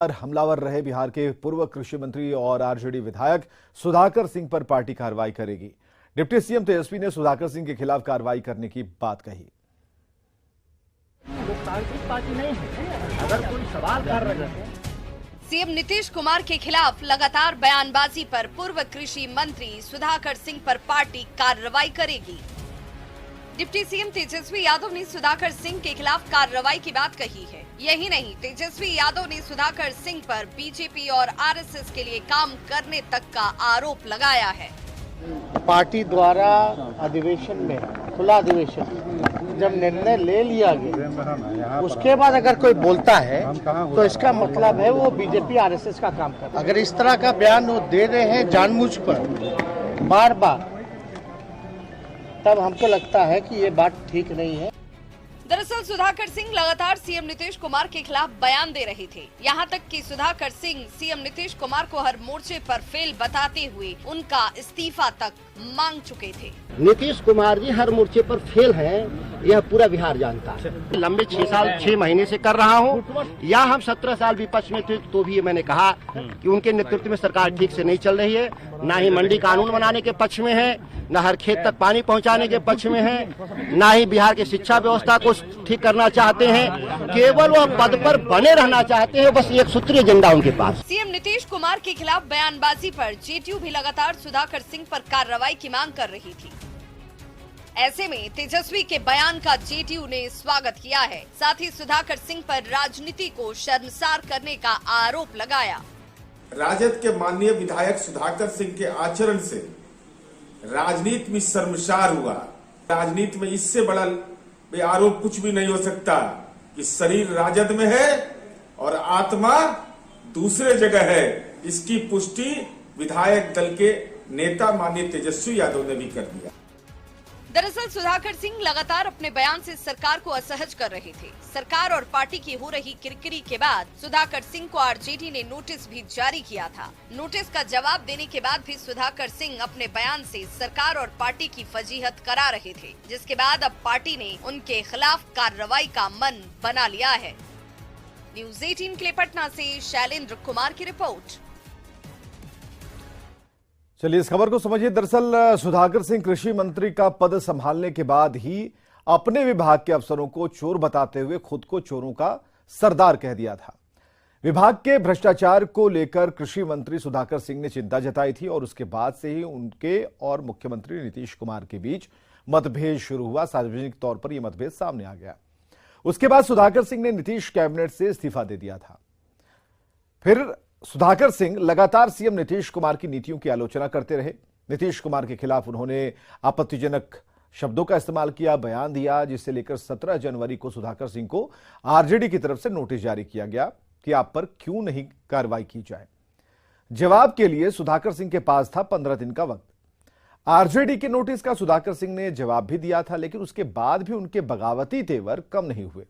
हमलावर रहे बिहार के पूर्व कृषि मंत्री और आरजेडी विधायक सुधाकर सिंह पर पार्टी कार्रवाई करेगी। डिप्टी सीएम तेजस्वी ने सुधाकर सिंह के खिलाफ कार्रवाई करने की बात कही। लोकतांत्रिक पार्टी नहीं है, अगर कोई सवाल कर रहे हैं। सीएम नीतीश कुमार के खिलाफ लगातार बयानबाजी पर पूर्व कृषि मंत्री सुधाकर सिंह पर पार्टी कार्रवाई करेगी। डिप्टी सीएम तेजस्वी यादव ने सुधाकर सिंह के खिलाफ कार्रवाई की बात कही है। यही नहीं, तेजस्वी यादव ने सुधाकर सिंह पर बीजेपी और आरएसएस के लिए काम करने तक का आरोप लगाया है। पार्टी द्वारा अधिवेशन में, खुला अधिवेशन जब निर्णय ले लिया गया, उसके बाद अगर कोई बोलता है तो इसका मतलब है वो बीजेपी आरएसएस का काम कर रहा है। अगर इस तरह का बयान वो दे रहे हैं जानबूझ कर बार बार, तब हमको लगता है कि ये बात ठीक नहीं है। दरअसल सुधाकर सिंह लगातार सीएम नीतीश कुमार के खिलाफ बयान दे रहे थे। यहाँ तक कि सुधाकर सिंह सीएम नीतीश कुमार को हर मोर्चे पर फेल बताते हुए उनका इस्तीफा तक मांग चुके थे। नीतीश कुमार जी हर मोर्चे पर फेल हैं, यह पूरा बिहार जानता है। लंबे 6 महीने से कर रहा हूँ, या हम 17 साल विपक्ष में थे तो भी मैंने कहा कि उनके नेतृत्व में सरकार ठीक से नहीं चल रही है, न ही मंडी कानून बनाने के पक्ष में है, न हर खेत तक पानी पहुंचाने के पक्ष में है, न ही बिहार की शिक्षा व्यवस्था को ठीक करना चाहते हैं। केवल वह पद पर बने रहना चाहते हैं, बस एक सूत्रीय एजेंडा उनके पास। सीएम नीतीश कुमार के खिलाफ बयानबाजी पर जेडीयू भी लगातार सुधाकर सिंह पर कार्रवाई की मांग कर रही थी। ऐसे में तेजस्वी के बयान का जेडीयू ने स्वागत किया है। साथ ही सुधाकर सिंह पर राजनीति को शर्मसार करने का आरोप लगाया। राजद के माननीय विधायक सुधाकर सिंह के आचरण से राजनीति में शर्मसार हुआ। राजनीति में इससे बड़ा आरोप कुछ भी नहीं हो सकता कि शरीर राजद में है और आत्मा दूसरे जगह है। इसकी पुष्टि विधायक दल के नेता माननीय तेजस्वी यादव ने भी कर दिया। दरअसल सुधाकर सिंह लगातार अपने बयान से सरकार को असहज कर रहे थे। सरकार और पार्टी की हो रही किरकिरी के बाद सुधाकर सिंह को आरजेडी ने नोटिस भी जारी किया था। नोटिस का जवाब देने के बाद भी सुधाकर सिंह अपने बयान से सरकार और पार्टी की फजीहत करा रहे थे, जिसके बाद अब पार्टी ने उनके खिलाफ कार्रवाई का मन बना लिया है। न्यूज़ 18 के लिए पटना से शैलेंद्र कुमार की रिपोर्ट। चलिए इस खबर को समझिए। दरअसल सुधाकर सिंह कृषि मंत्री का पद संभालने के बाद ही अपने विभाग के अफसरों को चोर बताते हुए खुद को चोरों का सरदार कह दिया था। विभाग के भ्रष्टाचार को लेकर कृषि मंत्री सुधाकर सिंह ने चिंता जताई थी और उसके बाद से ही उनके और मुख्यमंत्री नीतीश कुमार के बीच मतभेद शुरू हुआ। सार्वजनिक तौर पर यह मतभेद सामने आ गया। उसके बाद सुधाकर सिंह ने नीतीश कैबिनेट से इस्तीफा दे दिया था। फिर सुधाकर सिंह लगातार सीएम नीतीश कुमार की नीतियों की आलोचना करते रहे। नीतीश कुमार के खिलाफ उन्होंने आपत्तिजनक शब्दों का इस्तेमाल किया, बयान दिया, जिससे लेकर 17 जनवरी को सुधाकर सिंह को आरजेडी की तरफ से नोटिस जारी किया गया कि आप पर क्यों नहीं कार्रवाई की जाए। जवाब के लिए सुधाकर सिंह के पास था 15 दिन का वक्त। आरजेडी के नोटिस का सुधाकर सिंह ने जवाब भी दिया था, लेकिन उसके बाद भी उनके बगावती तेवर कम नहीं हुए।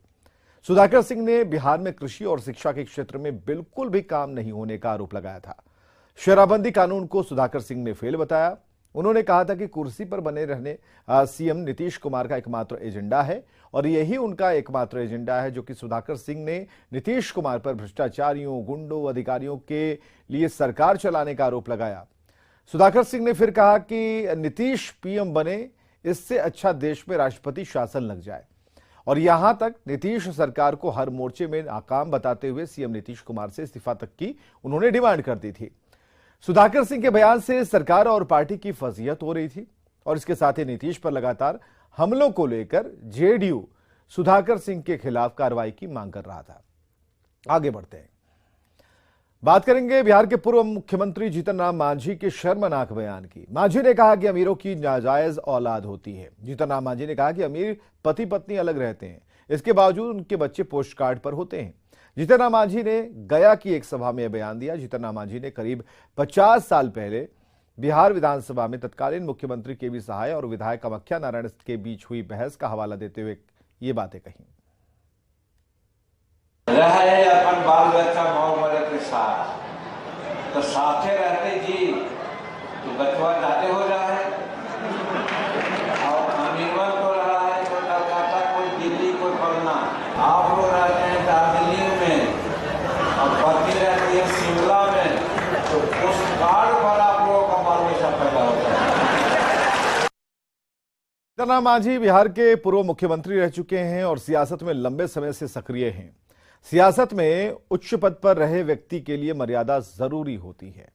सुधाकर सिंह ने बिहार में कृषि और शिक्षा के क्षेत्र में बिल्कुल भी काम नहीं होने का आरोप लगाया था। शराबबंदी कानून को सुधाकर सिंह ने फेल बताया। उन्होंने कहा था कि कुर्सी पर बने रहने सीएम नीतीश कुमार का एकमात्र एजेंडा है और यही उनका एकमात्र एजेंडा है, जो कि सुधाकर सिंह ने नीतीश कुमार पर भ्रष्टाचारियों, गुंडों, अधिकारियों के लिए सरकार चलाने का आरोप लगाया। सुधाकर सिंह ने फिर कहा कि नीतीश पीएम बने, इससे अच्छा देश में राष्ट्रपति शासन लग जाए। और यहां तक नीतीश सरकार को हर मोर्चे में नाकाम बताते हुए सीएम नीतीश कुमार से इस्तीफा तक की उन्होंने डिमांड कर दी थी। सुधाकर सिंह के बयान से सरकार और पार्टी की फजीहत हो रही थी और इसके साथ ही नीतीश पर लगातार हमलों को लेकर जेडीयू सुधाकर सिंह के खिलाफ कार्रवाई की मांग कर रहा था। आगे बढ़ते हैं, बात करेंगे बिहार के पूर्व मुख्यमंत्री जीतन राम मांझी के शर्मनाक बयान की। मांझी ने कहा कि अमीरों की नाजायज औलाद होती है। जीतन राम मांझी ने कहा कि अमीर पति पत्नी अलग रहते हैं, इसके बावजूद उनके बच्चे पोस्ट कार्ड पर होते हैं। जीतन राम मांझी ने गया की एक सभा में बयान दिया। जीतन राम मांझी ने करीब 50 साल पहले बिहार विधानसभा में तत्कालीन मुख्यमंत्री केवी सहाय और विधायक कामाख्या नारायण के बीच हुई बहस का हवाला देते हुए ये बातें कही। रहे अपन बाल बच्चा माओ वाले के साथ, तो साथे रहते जी तो बचवा ज्यादा हो रहा है और अमीरवन को रहा है, कोई कलकत्ता, कोई दिल्ली, कोई पटना। आप लोग रहते हैं दार्जिलिंग में और पति जीतन मांझी बिहार के पूर्व मुख्यमंत्री रह चुके हैं और सियासत में लंबे समय से सक्रिय हैं। सियासत में उच्च पद पर रहे व्यक्ति के लिए मर्यादा जरूरी होती है।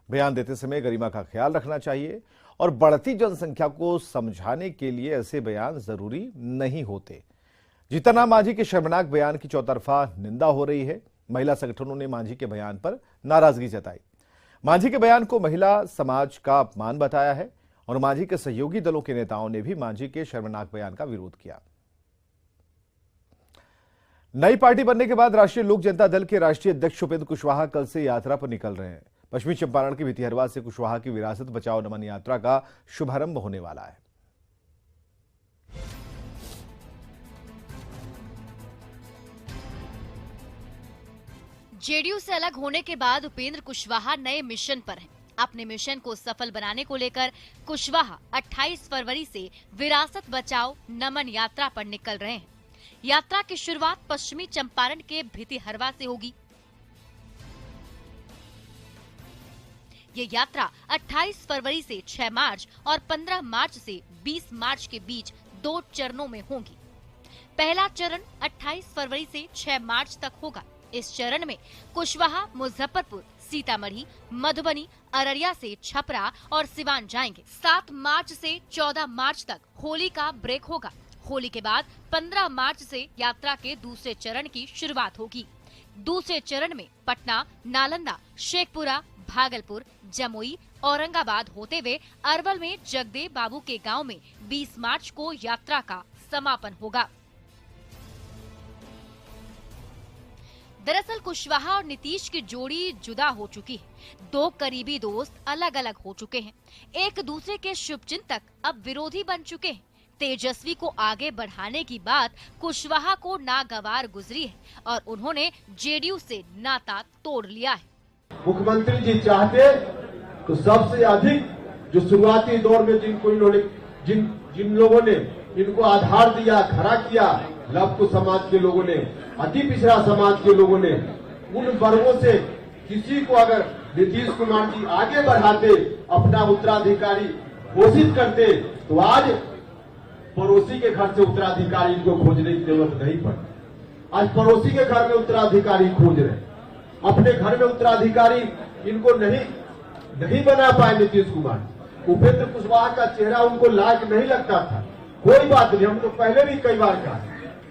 बयान देते समय गरिमा का ख्याल रखना चाहिए और बढ़ती जनसंख्या को समझाने के लिए ऐसे बयान जरूरी नहीं होते। जीतन मांझी के शर्मनाक बयान की चौतरफा निंदा हो रही है। महिला संगठनों ने मांझी के बयान पर नाराजगी जताई। मांझी के बयान को महिला समाज का अपमान बताया है और मांझी के सहयोगी दलों के नेताओं ने भी मांझी के शर्मनाक बयान का विरोध किया। नई पार्टी बनने के बाद राष्ट्रीय लोक जनता दल के राष्ट्रीय अध्यक्ष उपेंद्र कुशवाहा कल से यात्रा पर निकल रहे हैं। पश्चिमी चंपारण के भितिहरवा से कुशवाहा की विरासत बचाओ नमन यात्रा का शुभारंभ होने वाला है। जेडीयू से अलग होने के बाद उपेंद्र कुशवाहा नए मिशन पर हैं। अपने मिशन को सफल बनाने को लेकर कुशवाहा 28 फरवरी से विरासत बचाओ नमन यात्रा पर निकल रहे हैं। यात्रा की शुरुआत पश्चिमी चंपारण के भितिहरवा से होगी। ये यात्रा 28 फरवरी से 6 मार्च और 15 मार्च से 20 मार्च के बीच 2 चरणों में होगी। पहला चरण 28 फरवरी से 6 मार्च तक होगा। इस चरण में कुशवाहा मुजफ्फरपुर, सीतामढ़ी, मधुबनी, अररिया से छपरा और सिवान जाएंगे। 7 मार्च से 14 मार्च तक होली का ब्रेक होगा। होली के बाद 15 मार्च से यात्रा के दूसरे चरण की शुरुआत होगी। दूसरे चरण में पटना, नालंदा, शेखपुरा, भागलपुर, जमुई, औरंगाबाद होते हुए अरवल में जगदेव बाबू के गांव में 20 मार्च को यात्रा का समापन होगा। दरअसल कुशवाहा और नीतीश की जोड़ी जुदा हो चुकी है। 2 करीबी दोस्त अलग अलग हो चुके हैं। एक दूसरे के शुभचिंतक अब विरोधी बन चुके हैं। तेजस्वी को आगे बढ़ाने की बात कुशवाहा को नागवार गुजरी है और उन्होंने जेडीयू से नाता तोड़ लिया है। मुख्यमंत्री जी चाहते तो सबसे अधिक जो शुरुआती दौर में जिनको इन्होंने जिन लोगों ने इनको आधार दिया, खड़ा किया, लघु समाज के लोगों ने, अति पिछड़ा समाज के लोगों ने, उन वर्गों से किसी को अगर नीतीश कुमार जी आगे बढ़ाते, अपना उत्तराधिकारी घोषित करते, तो आज पड़ोसी के घर से उत्तराधिकारी इनको खोजने की जरूरत नहीं पड़ती। आज पड़ोसी के घर में उत्तराधिकारी खोज रहे, अपने घर में उत्तराधिकारी इनको नहीं बना पाए नीतीश कुमार। उपेंद्र कुशवाहा का चेहरा उनको लायक नहीं लगता था। कोई बात नहीं, हम तो पहले भी कई बार कहा,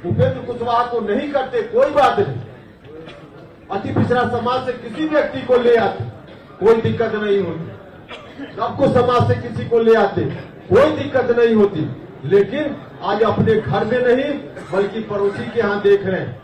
उपेंद्र कुशवाहा को नहीं करते कोई बात नहीं। अति पिछड़ा समाज से किसी व्यक्ति को ले आते, कोई दिक्कत नहीं होती। सबको समाज से किसी को ले आते, कोई दिक्कत नहीं होती। लेकिन आज अपने घर में नहीं बल्कि पड़ोसी के यहाँ देख रहे हैं।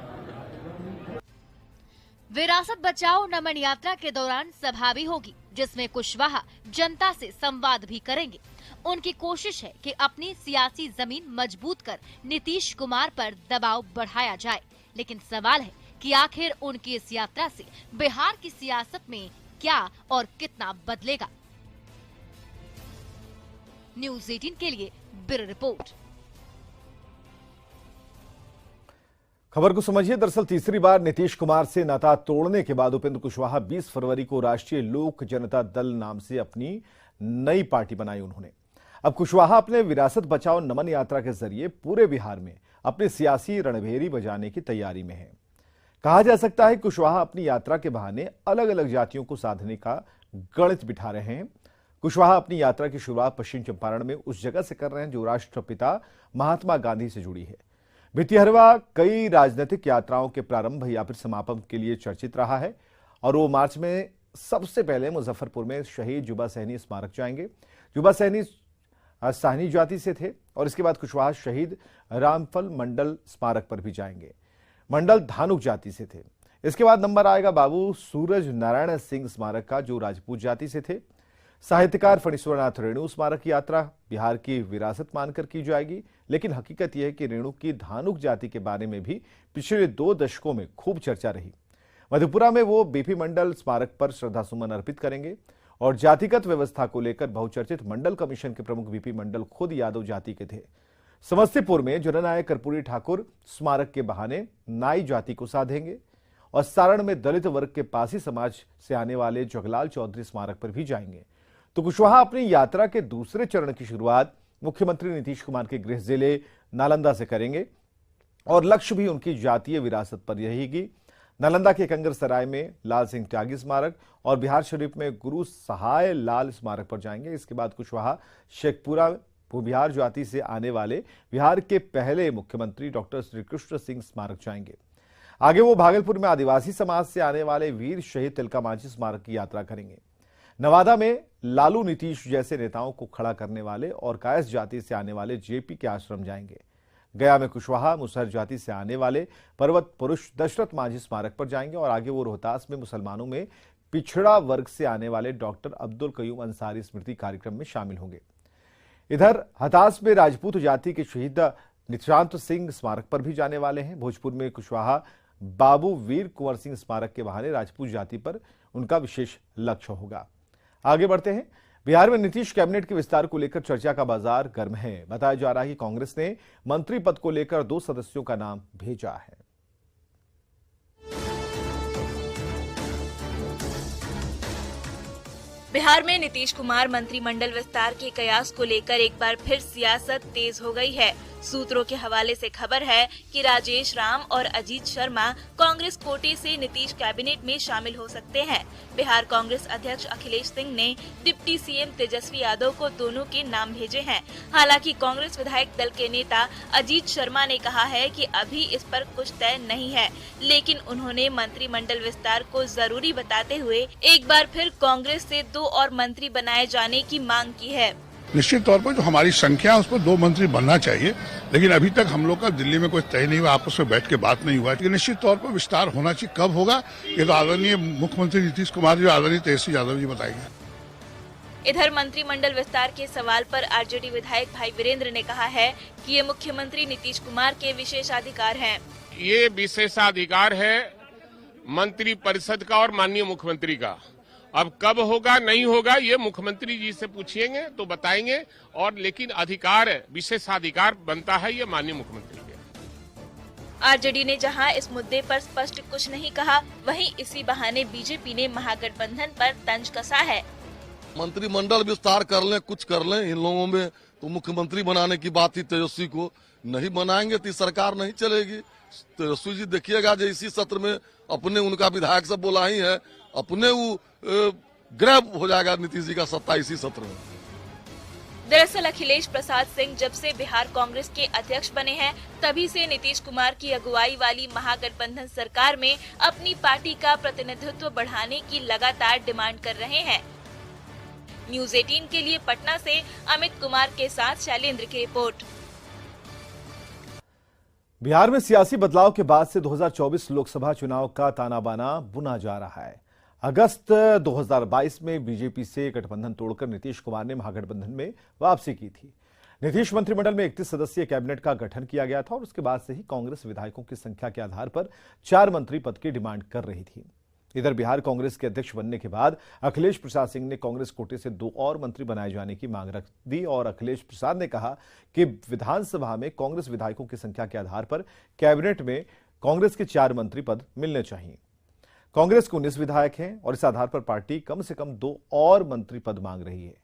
विरासत बचाओ नमन यात्रा के दौरान सभा भी होगी, जिसमें कुशवाहा जनता से संवाद भी करेंगे। उनकी कोशिश है कि अपनी सियासी जमीन मजबूत कर नीतीश कुमार पर दबाव बढ़ाया जाए। लेकिन सवाल है कि आखिर उनकी इस यात्रा से बिहार की सियासत में क्या और कितना बदलेगा। न्यूज़ 18 के लिए ब्यूरो रिपोर्ट। खबर को समझिए। दरअसल तीसरी बार नीतीश कुमार से नाता तोड़ने के बाद उपेंद्र कुशवाहा 20 फरवरी को राष्ट्रीय लोक जनता दल नाम से अपनी नई पार्टी बनाई उन्होंने। अब कुशवाहा अपने विरासत बचाओ नमन यात्रा के जरिए पूरे बिहार में अपनी सियासी रणभेरी बजाने की तैयारी में है। कहा जा सकता है कुशवाहा अपनी यात्रा के बहाने अलग अलग जातियों को साधने का गणित बिठा रहे हैं। कुशवाहा अपनी यात्रा की शुरुआत पश्चिम चंपारण में उस जगह से कर रहे हैं जो राष्ट्रपिता महात्मा गांधी से जुड़ी है। भितिहरवा कई राजनीतिक यात्राओं के प्रारंभ या फिर समापन के लिए चर्चित रहा है और वो मार्च में सबसे पहले मुजफ्फरपुर में शहीद जुबा सहनी स्मारक जाएंगे। जुबा सहनी साहनी जाति से थे और इसके बाद कुशवाहा शहीद रामफल मंडल स्मारक पर भी जाएंगे। मंडल धानुक जाति से थे। इसके बाद नंबर आएगा बाबू सूरज नारायण सिंह स्मारक का जो राजपूत जाति से थे। साहित्यकार फणीश्वरनाथ रेणु स्मारक यात्रा बिहार की विरासत मानकर की जाएगी, लेकिन हकीकत यह है कि रेणु की धानुक जाति के बारे में भी पिछले 2 दशकों में खूब चर्चा रही। मधेपुरा में वो बीपी मंडल स्मारक पर श्रद्धासुमन अर्पित करेंगे और जातिगत व्यवस्था को लेकर बहुचर्चित मंडल कमीशन के प्रमुख बीपी मंडल खुद यादव जाति के थे। समस्तीपुर में जननायक कर्पूरी ठाकुर स्मारक के बहाने नाई जाति को साधेंगे और सारण में दलित वर्ग के पासी समाज से आने वाले जगलाल चौधरी स्मारक पर भी जाएंगे। तो कुशवाहा अपनी यात्रा के दूसरे चरण की शुरुआत मुख्यमंत्री नीतीश कुमार के गृह जिले नालंदा से करेंगे और लक्ष्य भी उनकी जातीय विरासत पर रहेगी। नालंदा के कंगरसराय में लाल सिंह त्यागी स्मारक और बिहार शरीफ में गुरु सहाय लाल स्मारक पर जाएंगे। इसके बाद कुशवाहा शेखपुरा बिहार जाति से आने वाले बिहार के पहले मुख्यमंत्री डॉक्टर श्री कृष्ण सिंह स्मारक जाएंगे। आगे वो भागलपुर में आदिवासी समाज से आने वाले वीर शहीद तिलका मांझी स्मारक की यात्रा करेंगे। नवादा में लालू नीतीश जैसे नेताओं को खड़ा करने वाले और कायस जाति से आने वाले जेपी के आश्रम जाएंगे। गया में कुशवाहा मुसहर जाति से आने वाले पर्वत पुरुष दशरथ मांझी स्मारक पर जाएंगे और आगे वो रोहतास में मुसलमानों में पिछड़ा वर्ग से आने वाले डॉक्टर अब्दुल कयूम अंसारी स्मृति कार्यक्रम में शामिल होंगे। इधर हताश में राजपूत जाति के शहीद निशांत सिंह स्मारक पर भी जाने वाले हैं। भोजपुर में कुशवाहा बाबू वीर कुंवर सिंह स्मारक के बहाने राजपूत जाति पर उनका विशेष लक्ष्य होगा। आगे बढ़ते हैं। बिहार में नीतीश कैबिनेट के विस्तार को लेकर चर्चा का बाजार गर्म है। बताया जा रहा है कि कांग्रेस ने मंत्री पद को लेकर 2 सदस्यों का नाम भेजा है। बिहार में नीतीश कुमार मंत्रिमंडल विस्तार के कयास को लेकर एक बार फिर सियासत तेज हो गई है। सूत्रों के हवाले से खबर है कि राजेश राम और अजीत शर्मा कांग्रेस कोटे से नीतीश कैबिनेट में शामिल हो सकते हैं। बिहार कांग्रेस अध्यक्ष अखिलेश सिंह ने डिप्टी सीएम तेजस्वी यादव को दोनों के नाम भेजे हैं। हालांकि कांग्रेस विधायक दल के नेता अजीत शर्मा ने कहा है कि अभी इस पर कुछ तय नहीं है, लेकिन उन्होंने मंत्रिमंडल विस्तार को जरूरी बताते हुए एक बार फिर कांग्रेस से 2 और मंत्री बनाए जाने की मांग की है। निश्चित तौर पर जो हमारी संख्या है उस पर 2 मंत्री बनना चाहिए, लेकिन अभी तक हम लोग का दिल्ली में कोई तय नहीं हुआ, आपस में बैठ के बात नहीं हुआ। निश्चित तौर पर विस्तार होना चाहिए। कब होगा ये तो आदरणीय मुख्यमंत्री नीतीश कुमार जी, आदरणीय तेजस्वी यादव जी बताएंगे। इधर मंत्रिमंडल विस्तार के सवाल पर आरजेडी विधायक भाई वीरेंद्र ने कहा है कि ये मुख्यमंत्री नीतीश कुमार के विशेषाधिकार हैं। ये विशेषाधिकार है मंत्री परिषद का और माननीय मुख्यमंत्री का। अब कब होगा नहीं होगा ये मुख्यमंत्री जी से पूछेंगे तो बताएंगे, और लेकिन अधिकार विशेषाधिकार बनता है ये माननीय मुख्यमंत्री के। आरजेडी ने जहां इस मुद्दे पर स्पष्ट कुछ नहीं कहा, वहीं इसी बहाने बीजेपी ने महागठबंधन पर तंज कसा है। मंत्रिमंडल विस्तार कर लें, कुछ कर लें, इन लोगों में तो मुख्यमंत्री बनाने की बात थी, तेजस्वी को नहीं बनाएंगे तो सरकार नहीं चलेगी। तेजस्वी जी देखिएगा जो इसी सत्र में अपने उनका विधायक सब बोला ही है, अपने वो ग्रैब हो जाएगा नीतीश जी का सत्ता इसी सत्र में। दरअसल अखिलेश प्रसाद सिंह जब से बिहार कांग्रेस के अध्यक्ष बने हैं, तभी से नीतीश कुमार की अगुवाई वाली महागठबंधन सरकार में अपनी पार्टी का प्रतिनिधित्व बढ़ाने की लगातार डिमांड कर रहे हैं। न्यूज़ 18 के लिए पटना से अमित कुमार के साथ शैलेंद्र की रिपोर्ट। बिहार में सियासी बदलाव के बाद से 2024 लोकसभा चुनाव का ताना बाना बुना जा रहा है। अगस्त 2022 में बीजेपी से गठबंधन तोड़कर नीतीश कुमार ने महागठबंधन में वापसी की थी। नीतीश मंत्रिमंडल में 31 सदस्यीय कैबिनेट का गठन किया गया था और उसके बाद से ही कांग्रेस विधायकों की संख्या के आधार पर 4 मंत्री पद की डिमांड कर रही थी। इधर बिहार कांग्रेस के अध्यक्ष बनने के बाद अखिलेश प्रसाद सिंह ने कांग्रेस कोटे से 2 और मंत्री बनाए जाने की मांग रख दी और अखिलेश प्रसाद ने कहा कि विधानसभा में कांग्रेस विधायकों की संख्या के आधार पर कैबिनेट में कांग्रेस के 4 मंत्री पद मिलने चाहिए। कांग्रेस के 19 विधायक हैं और इस आधार पर पार्टी कम से कम 2 और मंत्री पद मांग रही है।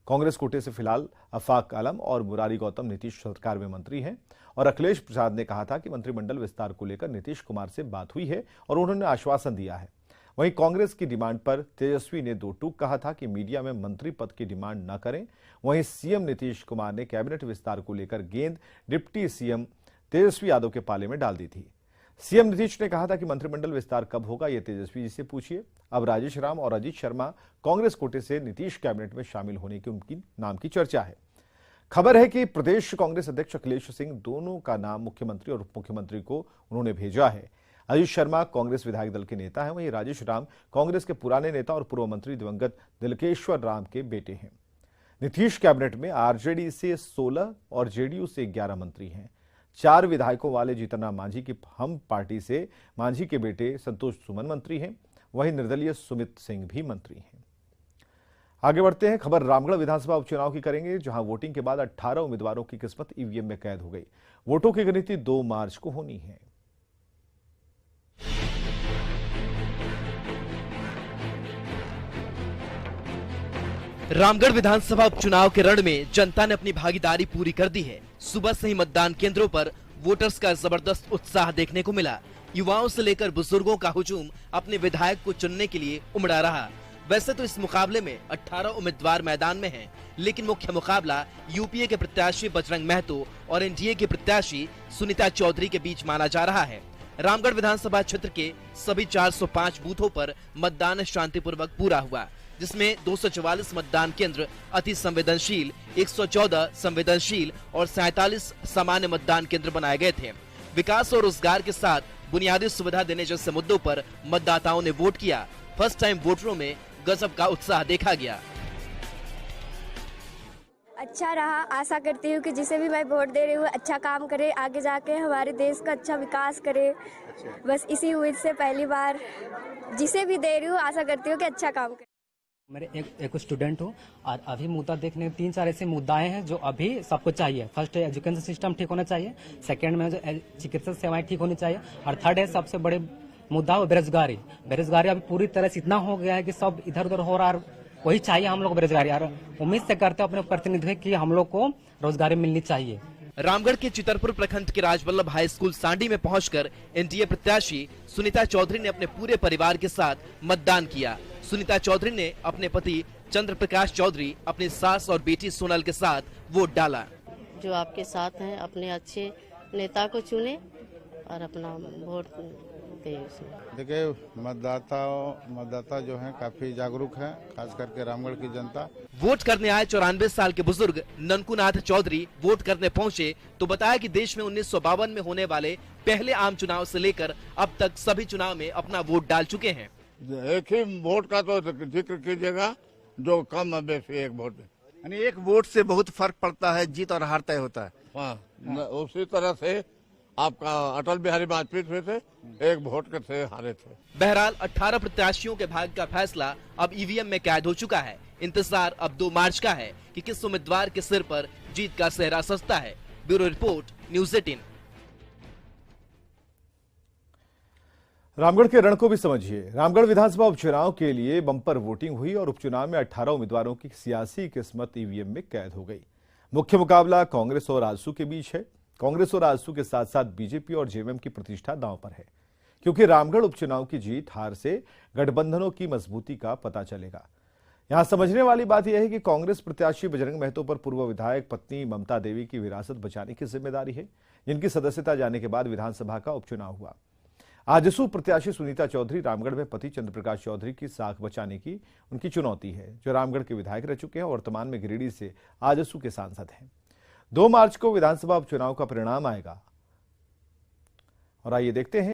कांग्रेस कोटे से फिलहाल अफाक आलम और मुरारी गौतम नीतीश सरकार में मंत्री हैं और अखिलेश प्रसाद ने कहा था कि मंत्रिमंडल विस्तार को लेकर नीतीश कुमार से बात हुई है और उन्होंने आश्वासन दिया है। वहीं कांग्रेस की डिमांड पर तेजस्वी ने 2 टूक कहा था कि मीडिया में मंत्री पद की डिमांड न करें। वहीं सीएम नीतीश कुमार ने कैबिनेट विस्तार को लेकर गेंद डिप्टी सीएम तेजस्वी यादव के पाले में डाल दी थी। सीएम नीतीश ने कहा था कि मंत्रिमंडल विस्तार कब होगा ये तेजस्वी जी से पूछिए। अब राजेश राम और अजीत शर्मा कांग्रेस कोटे से नीतीश कैबिनेट में शामिल होने की उनकी नाम की चर्चा है। खबर है कि प्रदेश कांग्रेस अध्यक्ष अखिलेश सिंह दोनों का नाम मुख्यमंत्री और उप मुख्यमंत्री को उन्होंने भेजा है। अजीत शर्मा कांग्रेस विधायक दल के नेता हैं, वहीं राजेश राम कांग्रेस के पुराने नेता और पूर्व मंत्री दिवंगत दिलकेश्वर राम के बेटे हैं। नीतीश कैबिनेट में आरजेडी से 16 और जेडीयू से 11 मंत्री हैं। 4 विधायकों वाले जीतनराम मांझी की हम पार्टी से मांझी के बेटे संतोष सुमन मंत्री हैं, वहीं निर्दलीय सुमित सिंह भी मंत्री हैं। आगे बढ़ते हैं। खबर रामगढ़ विधानसभा उपचुनाव की करेंगे, जहां वोटिंग के बाद 18 उम्मीदवारों की किस्मत ईवीएम में कैद हो गई। वोटों की गिनती 2 मार्च को होनी है। रामगढ़ विधानसभा उपचुनाव के रण में जनता ने अपनी भागीदारी पूरी कर दी है। सुबह से ही मतदान केंद्रों पर वोटर्स का जबरदस्त उत्साह देखने को मिला। युवाओं से लेकर बुजुर्गों का हुजूम अपने विधायक को चुनने के लिए उमड़ा रहा। वैसे तो इस मुकाबले में 18 उम्मीदवार मैदान में हैं, लेकिन मुख्य मुकाबला यूपीए के प्रत्याशी बजरंग महतो और एनडीए के प्रत्याशी सुनीता चौधरी के बीच माना जा रहा है। रामगढ़ विधानसभा क्षेत्र के सभी 405 बूथों पर मतदान शांतिपूर्वक पूरा हुआ, जिसमें 244 मतदान केंद्र अति संवेदनशील, 114 संवेदनशील और 47 सामान्य मतदान केंद्र बनाए गए थे। विकास और रोजगार के साथ बुनियादी सुविधा देने जैसे मुद्दों पर मतदाताओं ने वोट किया। फर्स्ट टाइम वोटरों में गजब का उत्साह देखा गया। अच्छा रहा। आशा करती हूँ कि जिसे भी मैं वोट दे रही हूँ अच्छा काम करे, आगे जाके हमारे देश का अच्छा विकास करे। बस इसी उम्मीद से पहली बार जिसे भी दे रही हूँ आशा करती हूँ कि अच्छा काम करे। मेरे एक स्टूडेंट हूँ और अभी मुद्दा देखने 3-4 ऐसे मुद्दाएं हैं जो अभी सबको चाहिए। फर्स्ट है एजुकेशन सिस्टम ठीक होना चाहिए, सेकंड में जो चिकित्सा सेवाएं ठीक होनी चाहिए, और थर्ड है सबसे बड़े मुद्दा वो बेरोजगारी। बेरोजगारी अभी पूरी तरह से इतना हो गया है कि सब इधर उधर हो रहा है, वही चाहिए हम लोग बेरोजगारी। और उम्मीद से करते हैं अपने प्रतिनिधि की हम लोग को रोजगारी मिलनी चाहिए। रामगढ़ के चितरपुर प्रखंड के राजवल्लभ हाई स्कूल सांडी में पहुंचकर एनडीए प्रत्याशी सुनीता चौधरी ने अपने पूरे परिवार के साथ मतदान किया। सुनीता चौधरी ने अपने पति चंद्र प्रकाश चौधरी, अपनी सास और बेटी सोनल के साथ वोट डाला। जो आपके साथ हैं अपने अच्छे नेता को चुने और अपना वोट दे। देखिए मतदाता जो हैं काफी जागरूक हैं, खास करके रामगढ़ की जनता। वोट करने आए 94 साल के बुजुर्ग ननकुनाथ चौधरी वोट करने पहुंचे तो बताया कि देश में 1952 में होने वाले पहले आम चुनाव से लेकर अब तक सभी चुनाव में अपना वोट डाल चुके हैं। एक ही वोट का तो जिक्र कीजिएगा, जो कम है बेसी एक वोट, यानी एक वोट से बहुत फर्क पड़ता है, जीत और हार तय होता है। हाँ, उसी तरह से आपका अटल बिहारी वाजपेयी थे, एक वोट के थे हारे थे। बहरहाल 18 प्रत्याशियों के भाग्य का फैसला अब ईवीएम में कैद हो चुका है। इंतजार अब 2 मार्च का है कि किस उम्मीदवार के सिर पर जीत का सेहरा सजता है। Bureau report, news 18। रामगढ़ के रण को भी समझिए। रामगढ़ विधानसभा उपचुनाव के लिए बम्पर वोटिंग हुई और उपचुनाव में 18 उम्मीदवारों की सियासी किस्मत ईवीएम में कैद हो गई। मुख्य मुकाबला कांग्रेस और आजसू के बीच है। कांग्रेस और आजसू के साथ साथ बीजेपी और जेएमएम की प्रतिष्ठा दांव पर है, क्योंकि रामगढ़ उपचुनाव की जीत हार से गठबंधनों की मजबूती का पता चलेगा। यहां समझने वाली बात यह है कि कांग्रेस प्रत्याशी बजरंग महतो पर पूर्व विधायक पत्नी ममता देवी की विरासत बचाने की जिम्मेदारी है, जिनकी सदस्यता जाने के बाद विधानसभा का उपचुनाव हुआ। आजसू प्रत्याशी सुनीता चौधरी रामगढ़ में पति चंद्र प्रकाश चौधरी की साख बचाने की उनकी चुनौती है, जो रामगढ़ के विधायक रह चुके हैं और वर्तमान में गिरिडीह से आजसू के सांसद हैं। 2 मार्च को विधानसभा उपचुनाव का परिणाम आएगा और आइए देखते हैं